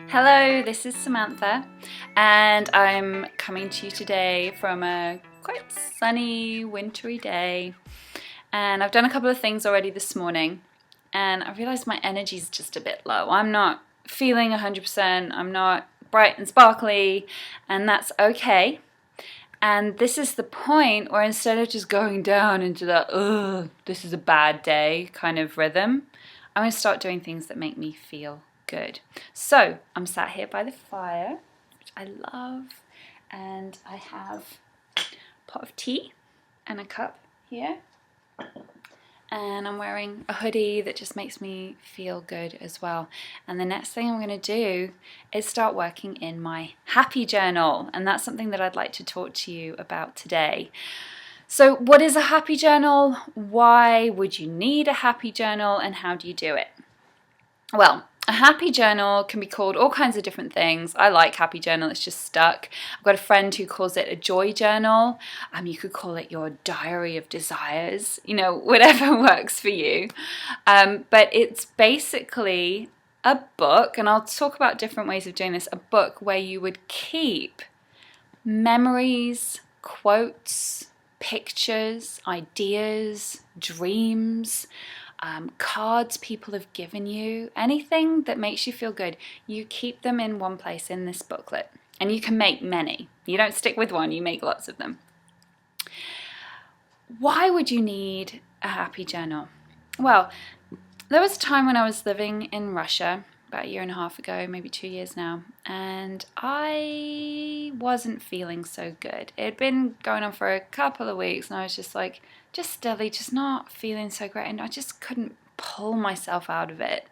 Hello, this is Samantha, and I'm coming to you today from a quite sunny, wintry day. And I've done a couple of things already this morning, and I realized my energy's just a bit low. I'm not feeling 100%, I'm not bright and sparkly, and that's okay. And this is the point where instead of just going down into that, ugh, this is a bad day kind of rhythm, I'm going to start doing things that make me feel good. So I'm sat here by the fire, which I love, and I have a pot of tea and a cup here. And I'm wearing a hoodie that just makes me feel good as well. And the next thing I'm going to do is start working in my happy journal. And that's something that I'd like to talk to you about today. So what is a happy journal? Why would you need a happy journal? And how do you do it? Well, a happy journal can be called all kinds of different things. I like happy journal, it's just stuck. I've got a friend who calls it a joy journal. You could call it your diary of desires, whatever works for you. But it's basically a book, and I'll talk about different ways of doing this, a book where you would keep memories, quotes, pictures, ideas, dreams, cards people have given you, anything that makes you feel good, you keep them in one place in this booklet. And you can make many. You don't stick with one, you make lots of them. Why would you need a happy journal? Well, there was a time when I was living in Russia, about a year and a half ago, maybe 2 years now, and I wasn't feeling so good. It had been going on for a couple of weeks, and I was just steadily, just not feeling so great, and I just couldn't pull myself out of it.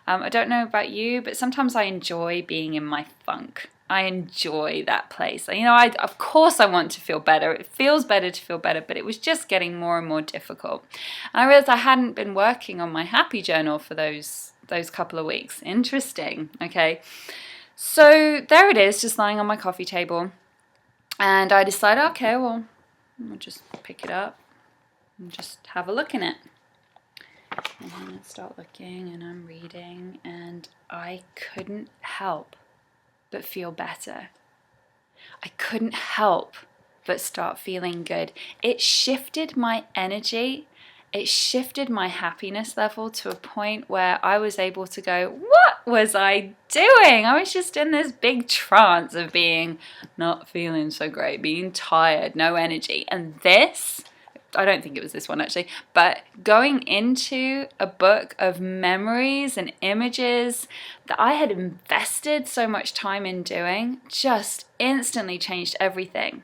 I don't know about you, but sometimes I enjoy being in my funk. I enjoy that place. Of course I want to feel better. It feels better to feel better, but it was just getting more and more difficult. And I realized I hadn't been working on my happy journal for those couple of weeks. Interesting, okay? So there it is, just lying on my coffee table. And I decided, okay, well, I'll just pick it up and just have a look in it. And then I start looking and I'm reading, and I couldn't help but feel better. I couldn't help but start feeling good. It shifted my energy. It shifted my happiness level to a point where I was able to go, what was I doing? I was just in this big trance of being not feeling so great, being tired, no energy. And this, I don't think it was this one actually, but going into a book of memories and images that I had invested so much time in doing just instantly changed everything.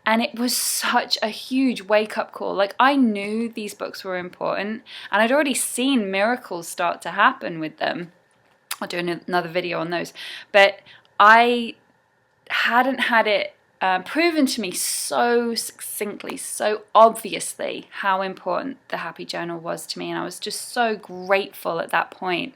And it was such a huge wake-up call. Like, I knew these books were important, and I'd already seen miracles start to happen with them. I'll do another video on those. But I hadn't had it proven to me so succinctly, so obviously how important the happy journal was to me. And I was just so grateful at that point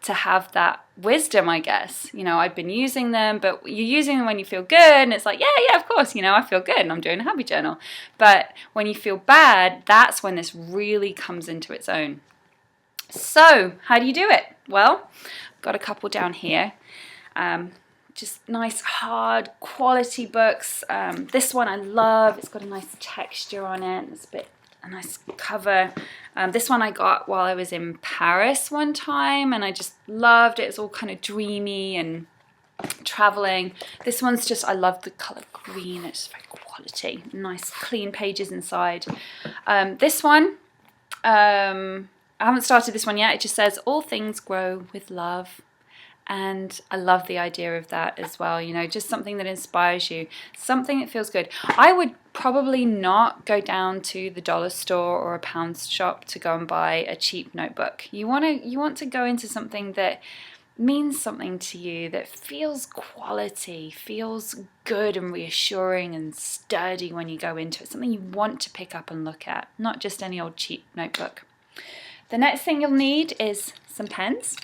to have that wisdom, I guess. I'd been using them, but you're using them when you feel good, and it's like, yeah, of course, I feel good and I'm doing a happy journal. But when you feel bad, that's when this really comes into its own. So how do you do it? Well, I've got a couple down here. Just nice, hard, quality books. This one I love. It's got a nice texture on it. It's a nice cover. This one I got while I was in Paris one time, and I just loved it. It's all kind of dreamy and traveling. This one's just, I love the color green. It's very quality. Nice, clean pages inside. This one, I haven't started this one yet. It just says, all things grow with love. And I love the idea of that as well, just something that inspires you, something that feels good. I would probably not go down to the dollar store or a pound shop to go and buy a cheap notebook. You want to go into something that means something to you, that feels quality, feels good and reassuring and sturdy when you go into it, something you want to pick up and look at, not just any old cheap notebook. The next thing you'll need is some pens.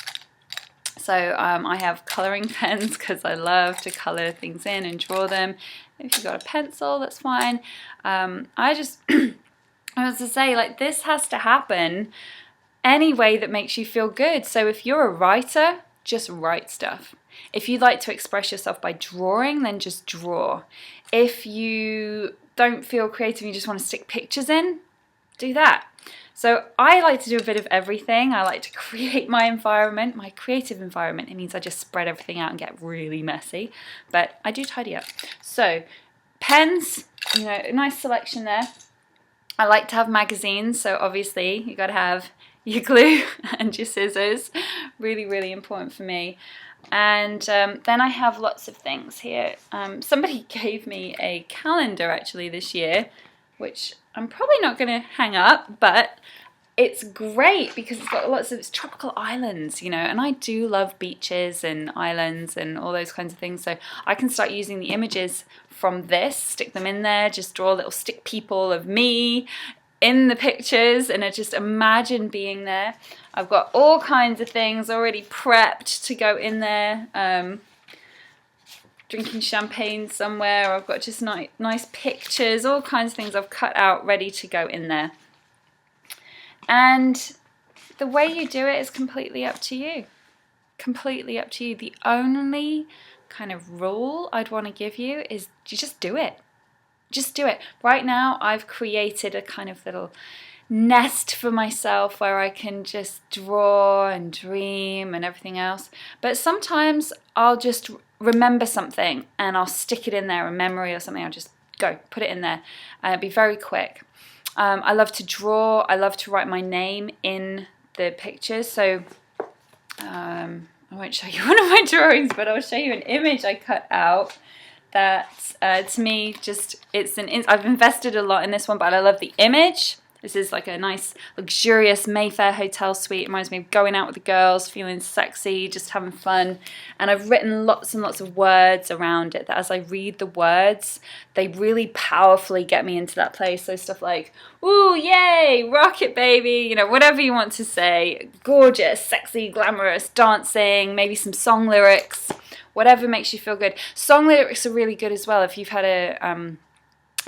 So I have colouring pens because I love to colour things in and draw them. If you've got a pencil, that's fine. I was to say, like, this has to happen any way that makes you feel good. So if you're a writer, just write stuff. If you like to express yourself by drawing, then just draw. If you don't feel creative and you just want to stick pictures in, do that. So I like to do a bit of everything. I like to create my environment, my creative environment. It means I just spread everything out and get really messy, but I do tidy up. So pens, you know, a nice selection there. I like to have magazines, so obviously you got to have your glue and your scissors. Really, really important for me. And then I have lots of things here. Somebody gave me a calendar actually this year, which I'm probably not going to hang up, but it's great because it's got lots of, it's tropical islands, you know, and I do love beaches and islands and all those kinds of things. So I can start using the images from this, stick them in there, just draw little stick people of me in the pictures, and I just imagine being there. I've got all kinds of things already prepped to go in there. Drinking champagne somewhere. I've got just nice pictures, all kinds of things I've cut out ready to go in there. And the way you do it is completely up to you. Completely up to you. The only kind of rule I'd want to give you is you just do it. Just do it. Right now I've created a kind of little nest for myself where I can just draw and dream and everything else. But sometimes I'll just remember something and I'll stick it in there, a memory or something. I'll just go put it in there and it'll be very quick. I love to draw. I love to write my name in the pictures. So I won't show you one of my drawings, but I'll show you an image I cut out that to me just, I've invested a lot in this one, but I love the image. This is like a nice luxurious Mayfair hotel suite. It reminds me of going out with the girls, feeling sexy, just having fun. And I've written lots and lots of words around it that as I read the words, they really powerfully get me into that place. So stuff like, ooh, yay, rock it, baby, you know, whatever you want to say. Gorgeous, sexy, glamorous, dancing, maybe some song lyrics, whatever makes you feel good. Song lyrics are really good as well if you've had a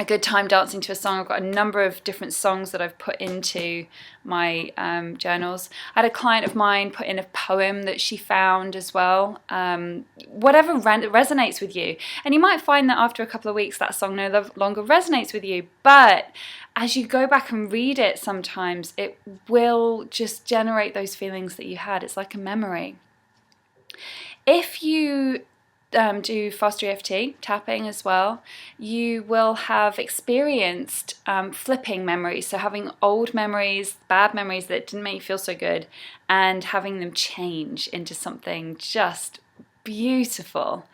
good time dancing to a song. I've got a number of different songs that I've put into my journals. I had a client of mine put in a poem that she found as well. Whatever resonates with you. And you might find that after a couple of weeks that song no longer resonates with you, but as you go back and read it sometimes, it will just generate those feelings that you had. It's like a memory. If you do faster EFT, tapping as well, you will have experienced flipping memories. So having old memories, bad memories that didn't make you feel so good, and having them change into something just beautiful.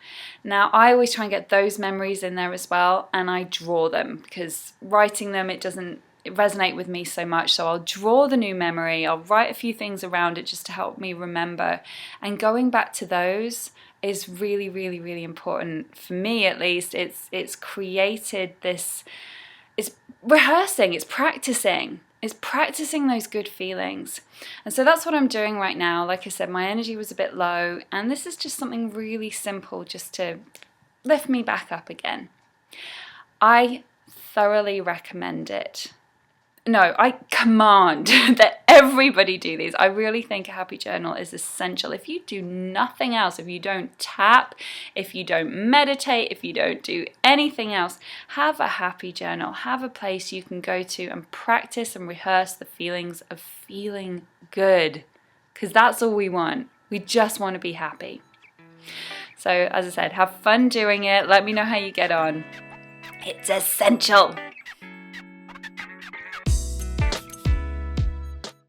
Now, I always try and get those memories in there as well, and I draw them because writing them, it doesn't resonate with me so much. So I'll draw the new memory, I'll write a few things around it just to help me remember. And going back to those is really, really, really important for me, at least. It's created this, it's rehearsing, it's practicing those good feelings. And so that's what I'm doing right now. Like I said, my energy was a bit low, and this is just something really simple just to lift me back up again. I thoroughly recommend it. No, I command that everybody do these. I really think a happy journal is essential. If you do nothing else, if you don't tap, if you don't meditate, if you don't do anything else, have a happy journal. Have a place you can go to and practice and rehearse the feelings of feeling good. Because that's all we want. We just want to be happy. So, as I said, have fun doing it. Let me know how you get on. It's essential.